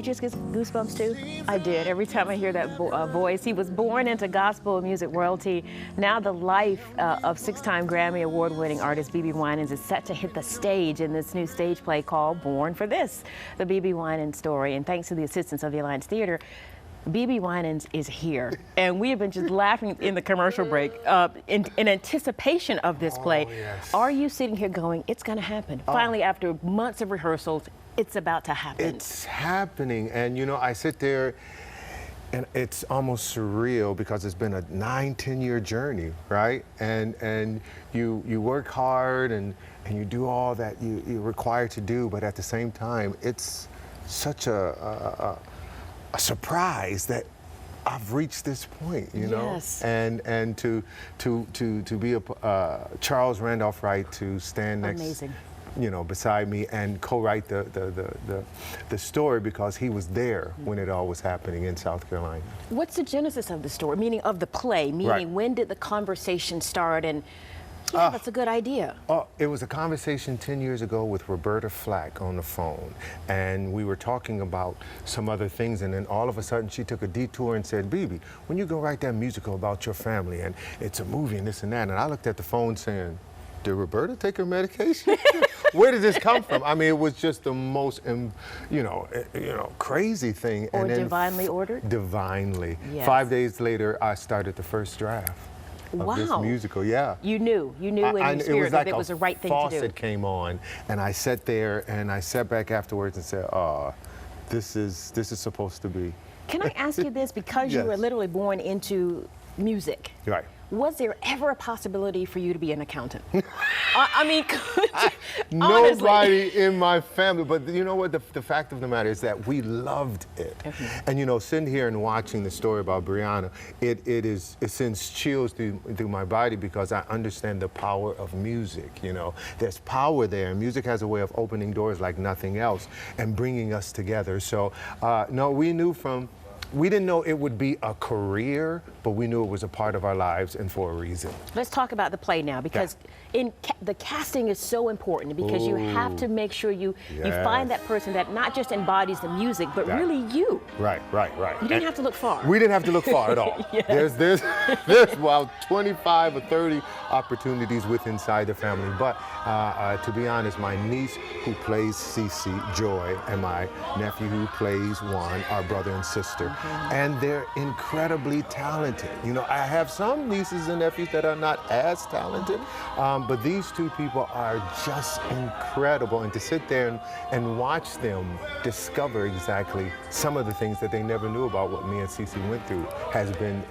just get goosebumps too? I did. Every time I hear that voice. He was born into gospel music royalty. Now the life of 6-time Grammy Award-winning artist BeBe Winans is set to hit the stage in this new stage play called Born for This, the BeBe Winans Story. And thanks to the assistance of the Alliance Theater, BeBe Winans is here, and we have been just laughing in the commercial break in anticipation of this play. Yes. Are you sitting here going, it's going to happen? Finally, after months of rehearsals, it's about to happen. It's happening, and you know, I sit there and it's almost surreal because it's been a 9-10 year journey, right? And you work hard and you do all that you're required to do, but at the same time, it's such a surprise that I've reached this point, you know. Yes. And to be Charles Randolph Wright to stand next, amazing, you know, beside me and co-write the story because he was there when it all was happening in South Carolina. What's the genesis of the story? Meaning of the play? Meaning Right. when did the conversation start? And yeah, that's a good idea. It was a conversation 10 years ago with Roberta Flack on the phone, and we were talking about some other things, and then all of a sudden she took a detour and said, BeBe, when you go write that musical about your family, and it's a movie and this and that, and I looked at the phone saying, did Roberta take her medication? Where did this come from? I mean, it was just the most, crazy thing. Or and then divinely ordered? Divinely. Yes. 5 days later, I started the first draft of this musical. Yeah. You knew in your spirit that it was the right thing to do. Faucet came on, and I sat there and I sat back afterwards and said, this is supposed to be. Can I ask you this? Because Yes. you were literally born into music. Right. Was there ever a possibility for you to be an accountant? I mean, Nobody honestly. in my family, but you know what? The fact of the matter is that we loved it. And you know, sitting here and watching the story about Brianna, it sends chills through my body because I understand the power of music. You know, there's power there, and music has a way of opening doors like nothing else and bringing us together. So, no, we didn't know it would be a career, but we knew it was a part of our lives and for a reason. Let's talk about the play now, because the casting is so important, because you have to make sure you find that person that not just embodies the music, but really you. Right. You didn't have to look far. We didn't have to look far at all. Yes. There's about 25 or 30 opportunities with inside the family. But to be honest, my niece who plays Cece, Joy, and my nephew who plays Juan are brother and sister. And they're incredibly talented. You know, I have some nieces and nephews that are not as talented, but these two people are just incredible. And to sit there and watch them discover exactly some of the things that they never knew about what me and Cece went through has been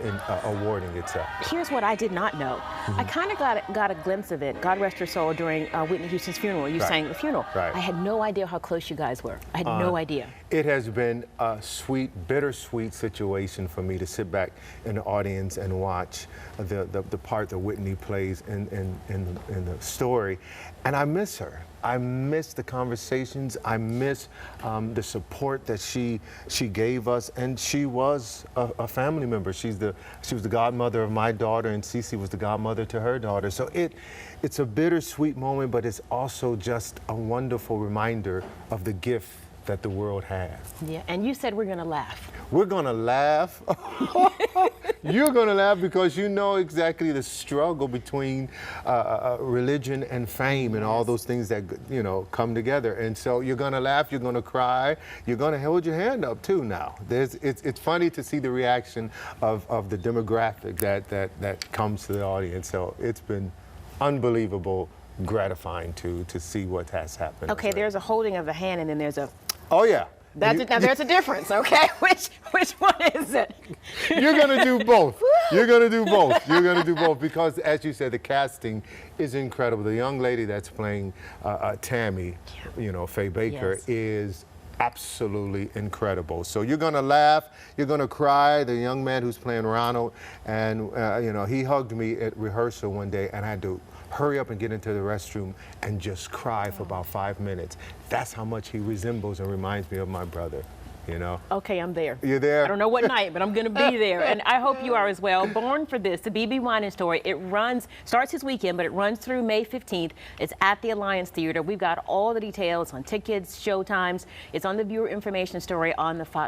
awarding itself. Here's what I did not know. I kind of got a glimpse of it, God rest her soul, during Whitney Houston's funeral. You sang at the funeral. Right. I had no idea how close you guys were. I had no idea. It has been a sweet, bittersweet situation for me to sit back in the audience and watch the part that Whitney plays in the story. And I miss her. I miss the conversations. I miss the support that she gave us, and she was a family member. She was the godmother of my daughter, and Cece was the godmother to her daughter. So it's a bittersweet moment, but it's also just a wonderful reminder of the gift that the world has. Yeah, and you said we're gonna laugh. We're gonna laugh. You're gonna laugh because you know exactly the struggle between religion and fame and all those things that, you know, come together. And so you're gonna laugh, you're gonna cry, you're gonna hold your hand up too now. It's funny to see the reaction of the demographic that comes to the audience. So it's been unbelievable, gratifying to see what has happened. Okay, there's a holding of the hand, and then there's a. Oh yeah. Now there's a difference, okay? Which one is it? You're gonna do both. You're gonna do both. You're gonna do both because, as you said, the casting is incredible. The young lady that's playing Tammy, you know, Faye Baker, is absolutely incredible. So you're gonna laugh, you're gonna cry. The young man who's playing Ronald, and you know, he hugged me at rehearsal one day, and I had to hurry up and get into the restroom and just cry for about 5 minutes. That's how much he resembles and reminds me of my brother. you know. Okay, I'm there. You're there? I don't know what night, but I'm going to be there. And I hope you are as well. Born for This, the BeBe Winans Story. It starts this weekend, but it runs through May 15th. It's at the Alliance Theater. We've got all the details on tickets, show times. It's on the viewer information story on the Fox